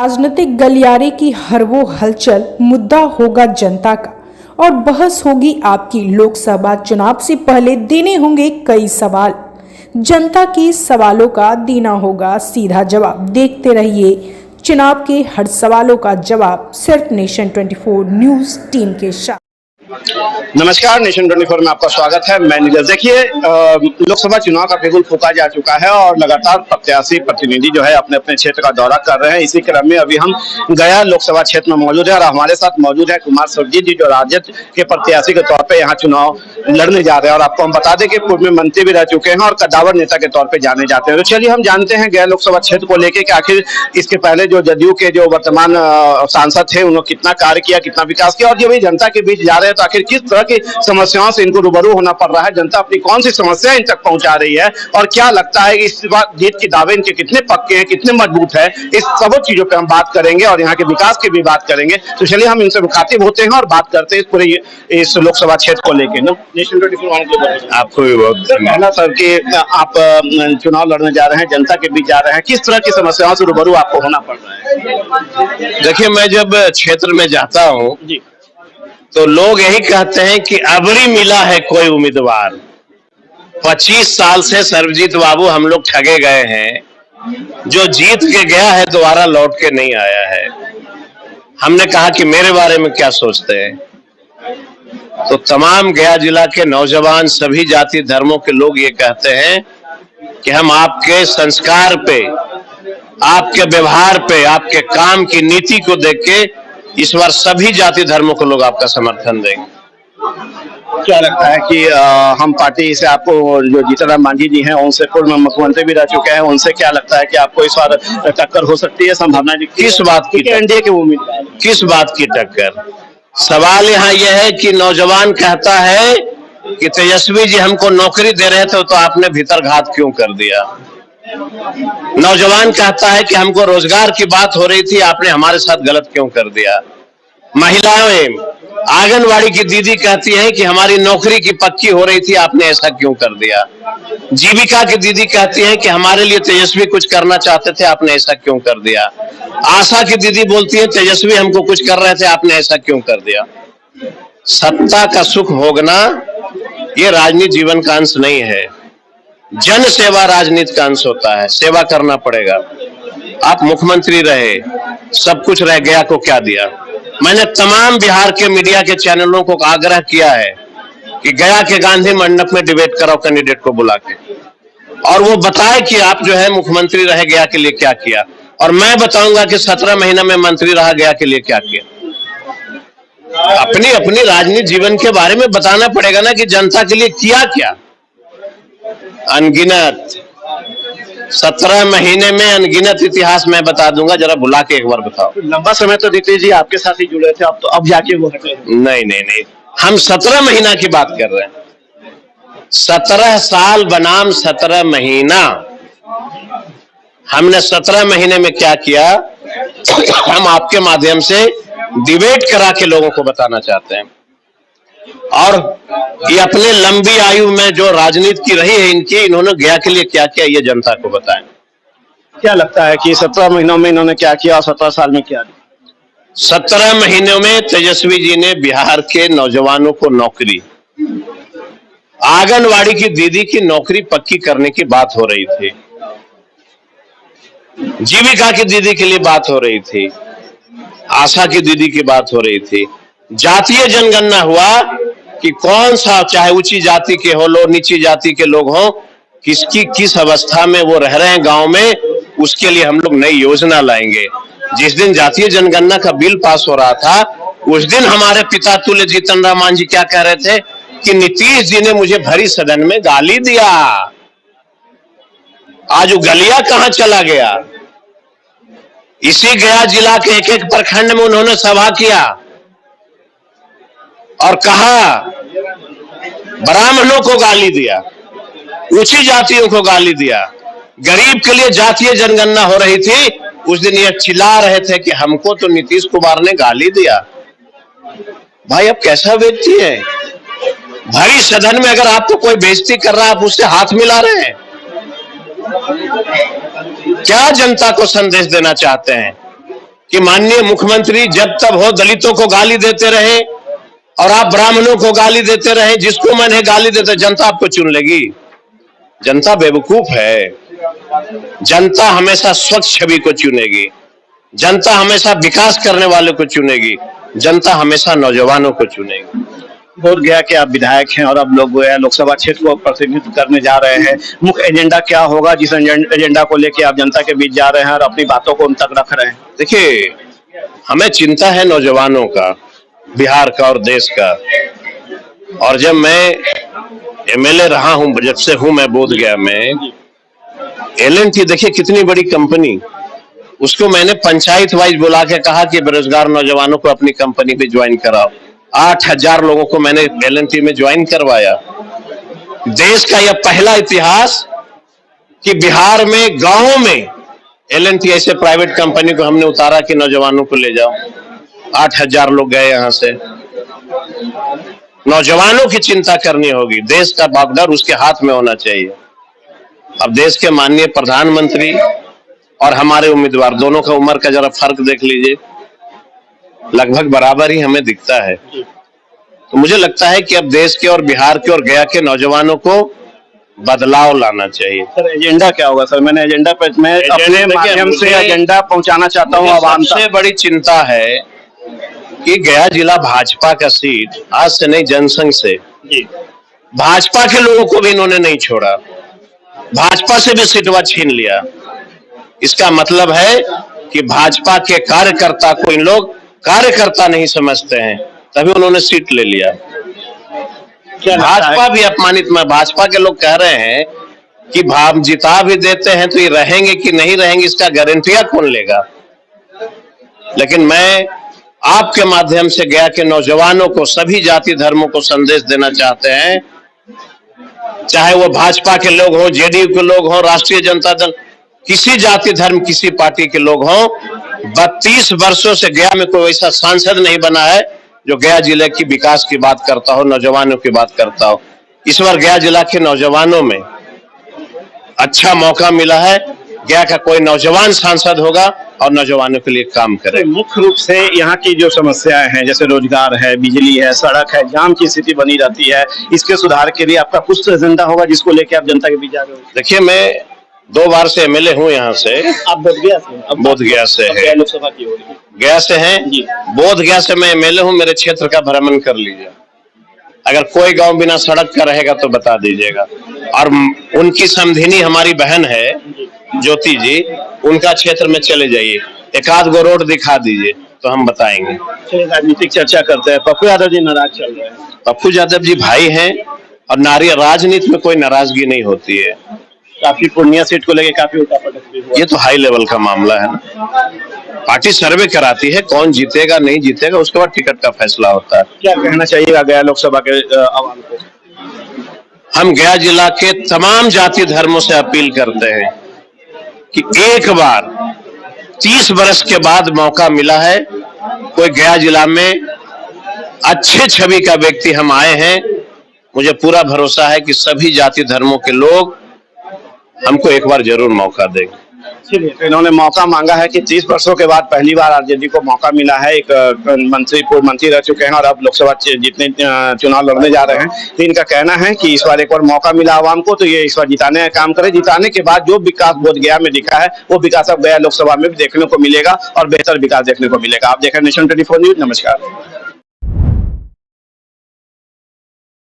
राजनीतिक गलियारे की हर वो हलचल मुद्दा होगा जनता का और बहस होगी आपकी। लोकसभा चुनाव से पहले देने होंगे कई सवाल, जनता के सवालों का देना होगा सीधा जवाब। देखते रहिए चुनाव के हर सवालों का जवाब सिर्फ नेशन 24 न्यूज टीम के साथ। नमस्कार, नेशन 24 में आपका स्वागत है। मैं नीरज। देखिए, लोकसभा चुनाव का बिगुल फूंका जा चुका है और लगातार प्रत्याशी प्रतिनिधि जो है अपने अपने क्षेत्र का दौरा कर रहे हैं। इसी क्रम में अभी हम गया लोकसभा क्षेत्र में मौजूद है और हमारे साथ मौजूद है कुमार सुरजीत जी, जो राजद के प्रत्याशी के तौर पर यहाँ चुनाव लड़ने जा रहे हैं। और आपको हम बता दें कि पूर्व में मंत्री भी रह चुके हैं और कद्दावर नेता के तौर पर जाने जाते हैं। तो चलिए हम जानते हैं गया लोकसभा क्षेत्र को लेकर कि आखिर इसके पहले जो जदयू के जो वर्तमान सांसद थे उन्होंने कितना कार्य किया, कितना विकास किया, और जब ये जनता के बीच जा रहे हैं तो आखिर किस तरह की समस्याओं से इनको रूबरू होना पड़ रहा है, जनता अपनी कौन सी समस्या इन तक पहुंचा रही है, और क्या लगता है कि इस बार जीत के दावे इनके कितने पक्के हैं, कितने मजबूत है। इस सब चीजों पे हम बात करेंगे और यहाँ के विकास की भी बात करेंगे। तो चलिए हम इनसे मुखातिब होते हैं और बात करते हैं पूरे इस लोकसभा क्षेत्र को लेकर। आपको भी बहुत पहला सर कि आप चुनाव लड़ने जा रहे हैं, जनता के बीच जा रहे हैं, किस तरह की समस्याओं से रूबरू आपको होना पड़ रहा है? देखिए, मैं जब क्षेत्र में जाता हूँ तो लोग यही कहते हैं कि अबरी मिला है कोई उम्मीदवार। 25 साल से सर्वजीत बाबू हम लोग ठगे गए हैं, जो जीत के गया है दोबारा लौट के नहीं आया है। हमने कहा कि मेरे बारे में क्या सोचते हैं, तो तमाम गया जिला के नौजवान सभी जाति धर्मों के लोग ये कहते हैं कि हम आपके संस्कार पे, आपके व्यवहार पे, आपके काम की नीति को देख के इस बार सभी जाति धर्मों को लोग आपका समर्थन देंगे। क्या लगता है कि हम पार्टी से आपको, जो जीतनराम मांझी जी हैं उनसे पूर्व मुख्यमंत्री भी रह चुके हैं, उनसे क्या लगता है कि आपको इस बार टक्कर हो सकती है, संभावना? किस बात की? एनडीए के उम्मीदवार किस बात की टक्कर? सवाल यहाँ यह है कि नौजवान कहता है कि तेजस्वी जी हमको नौकरी दे रहे थे तो आपने भीतर घात क्यों कर दिया। नौजवान कहता है कि हमको रोजगार की बात हो रही थी, आपने हमारे साथ गलत क्यों कर दिया। महिलाएं, आंगनवाड़ी की दीदी कहती हैं कि हमारी नौकरी की पक्की हो रही थी, आपने ऐसा क्यों कर दिया। जीविका की दीदी कहती हैं कि हमारे लिए तेजस्वी कुछ करना चाहते थे, आपने ऐसा क्यों कर दिया। आशा की दीदी बोलती है तेजस्वी हमको कुछ कर रहे थे, आपने ऐसा क्यों कर दिया। सत्ता का सुख भोगना ये राजनीति जीवन का अंश नहीं है। जन सेवा राजनीति का अंश होता है, सेवा करना पड़ेगा। आप मुख्यमंत्री रहे, सब कुछ रह गया को क्या दिया। मैंने तमाम बिहार के मीडिया के चैनलों को आग्रह किया है कि गया के गांधी मंडप में डिबेट कराओ कैंडिडेट को बुला के, और वो बताए कि आप जो है मुख्यमंत्री रह गया के लिए क्या किया, और मैं बताऊंगा कि 17 महीना में मंत्री रहा गया के लिए क्या किया। अपनी अपनी राजनीति जीवन के बारे में बताना पड़ेगा ना कि जनता के लिए किया क्या। अनगिनत 17 महीने में अनगिनत इतिहास मैं बता दूंगा, जरा बुला के एक बार बताओ। लंबा समय तो नीतीश जी आपके साथ ही जुड़े थे, अब जाके वो हटे। नहीं, हम 17 महीना की बात कर रहे हैं। 17 साल बनाम 17 महीना। हमने 17 महीने में क्या किया, हम आपके माध्यम से डिबेट करा के लोगों को बताना चाहते हैं। और ये अपने लंबी आयु में जो राजनीति की रही है इनकी, इन्होंने गया के लिए क्या किया ये जनता को बताएं। क्या लगता है कि 17 महीनों में इन्होंने क्या किया और 17 साल में क्या? 17 महीनों में तेजस्वी जी ने बिहार के नौजवानों को नौकरी, आंगनवाड़ी की दीदी की नौकरी पक्की करने की बात हो रही थी, जीविका की दीदी के लिए बात हो रही थी, आशा की दीदी की बात हो रही थी। जातीय जनगणना हुआ कि कौन सा, चाहे ऊंची जाति के हो लो, नीची जाति के लोग हो, किसकी किस अवस्था में वो रह रहे हैं गांव में, उसके लिए हम लोग नई योजना लाएंगे। जिस दिन जातीय जनगणना का बिल पास हो रहा था उस दिन हमारे पिता तुल्य जीतनराम मांझी क्या कह रहे थे कि नीतीश जी ने मुझे भरी सदन में गाली दिया। आज वो गलिया कहां चला गया। इसी गया जिला के एक एक प्रखंड में उन्होंने सभा किया और कहा, ब्राह्मणों को गाली दिया, ऊंची जातियों को गाली दिया, गरीब के लिए जातीय जनगणना हो रही थी, उस दिन ये चिल्ला रहे थे कि हमको तो नीतीश कुमार ने गाली दिया। भाई अब कैसा व्यक्ति है, भरी सदन में अगर आपको कोई बेइज्जती कर रहा है आप उससे हाथ मिला रहे हैं। क्या जनता को संदेश देना चाहते हैं? कि माननीय मुख्यमंत्री जब तब हो दलितों को गाली देते रहे और आप ब्राह्मणों को गाली देते रहे, जिसको मैंने गाली देते जनता आपको चुन लेगी। जनता बेवकूफ है, जनता हमेशा स्वच्छ छवि को चुनेगी, जनता हमेशा विकास करने वाले को चुनेगी, जनता हमेशा नौजवानों को चुनेगी। बोधगया के आप विधायक हैं और अब लोग लोकसभा क्षेत्र को प्रतिनिधित्व करने जा रहे हैं, मुख्य एजेंडा क्या होगा जिस एजेंडा को लेकर आप जनता के बीच जा रहे हैं और अपनी बातों को उन तक रख रहे हैं? देखिए, हमें चिंता है नौजवानों का, बिहार का और देश का। और जब मैं एमएलए रहा हूं, जब से हूं मैं बोधगया में, एल&टी देखिए कितनी बड़ी कंपनी, उसको मैंने पंचायत वाइज बुला के कहा कि बेरोजगार नौजवानों को अपनी कंपनी में ज्वाइन कराओ। 8000 लोगों को मैंने एल&टी में ज्वाइन करवाया। देश का यह पहला इतिहास कि बिहार में गांवों में एल&टी ऐसे प्राइवेट कंपनी को हमने उतारा कि नौजवानों को ले जाओ। 8000 लोग गए यहां से। नौजवानों की चिंता करनी होगी, देश का बागडोर उसके हाथ में होना चाहिए। अब देश के माननीय प्रधानमंत्री और हमारे उम्मीदवार दोनों का उम्र का जरा फर्क देख लीजिए, लगभग बराबर ही हमें दिखता है। तो मुझे लगता है कि अब देश के और बिहार के और गया के नौजवानों को बदलाव लाना चाहिए। सर एजेंडा क्या होगा? सर मैंने एजेंडा पे मैं अपने माध्यम से एजेंडा पहुंचाना चाहता हूं आवाम तक। सबसे बड़ी चिंता है कि गया जिला भाजपा का सीट आज से नहीं, जनसंघ से भाजपा के लोगों को भी इन्होंने नहीं छोड़ा, भाजपा से भी सीटवा छीन लिया। इसका मतलब है कि भाजपा के कार्यकर्ता को इन लोग कार्यकर्ता नहीं समझते हैं, तभी उन्होंने सीट ले लिया। भाजपा भी अपमानित में, भाजपा के लोग कह रहे हैं कि भाव जिता भी देते हैं तो ये रहेंगे कि नहीं रहेंगे इसका गारंटिया कौन लेगा। लेकिन मैं आपके माध्यम से गया के नौजवानों को, सभी जाति धर्मों को संदेश देना चाहते हैं, चाहे वो भाजपा के लोग हो, जेडीयू के लोग हो, राष्ट्रीय जनता दल, किसी जाति धर्म किसी पार्टी के लोग हों, 32 वर्षों से गया में कोई ऐसा सांसद नहीं बना है जो गया जिले की विकास की बात करता हो, नौजवानों की बात करता हो। इस बार गया जिला के नौजवानों में अच्छा मौका मिला है, गया का कोई नौजवान सांसद होगा और नौजवानों के लिए काम करे। मुख्य रूप से यहाँ की जो समस्याएं हैं, जैसे रोजगार है, बिजली है, सड़क है, जाम की स्थिति बनी रहती है, इसके सुधार के लिए आपका कुछ एजेंडा होगा जिसको लेकर आप जनता के बीच जा रहे हो? देखिए, मैं 2 बार से एमएलए हूँ यहाँ से। आप बोधगया से है, लोकसभा की हो रही है, गया से हैं, बोधगया से मैं एमएलए हूँ। मेरे क्षेत्र का भ्रमण कर लीजिए, अगर कोई गांव बिना सड़क का रहेगा तो बता दीजिएगा। और उनकी समधिनी हमारी बहन है ज्योति जी, उनका क्षेत्र में चले जाइए, एक आध गो रोड दिखा दीजिए तो हम बताएंगे। चलिए राजनीतिक चर्चा करते हैं। पप्पू यादव जी नाराज चल रहे हैं। पप्पू यादव जी भाई हैं और राजनीति में कोई नाराजगी नहीं होती है। काफी पूर्णिया सीट को लेकर काफी उठापटक भी हुआ। ये तो हाई लेवल का मामला है ना, पार्टी सर्वे कराती है, कौन जीतेगा नहीं जीतेगा उसके बाद टिकट का फैसला होता है। क्या कहना चाहिएगा गया लोकसभा के आवाम को? हम गया जिला के तमाम जाति धर्मों से अपील करते हैं कि एक बार 30 वर्ष के बाद मौका मिला है, कोई गया जिला में अच्छे छवि का व्यक्ति हम आए हैं। मुझे पूरा भरोसा है कि सभी जाति धर्मों के लोग हमको एक बार जरूर मौका देंगे। तो इन्होंने मौका मांगा है कि 30 वर्षों के बाद पहली बार आरजेडी को मौका मिला है। एक पूर्व मंत्री रह चुके हैं और अब लोकसभा जितने चुनाव लड़ने जा रहे हैं, तो इनका कहना है कि इस बार एक बार मौका मिला आवाम को तो ये इस बार जिताने का काम करे। जिताने के बाद जो विकास बोधगया में दिखा है वो विकास अब गया लोकसभा में भी देखने को मिलेगा और बेहतर विकास देखने को मिलेगा। आप देख रहे हैं नेशन 24 न्यूज। नमस्कार।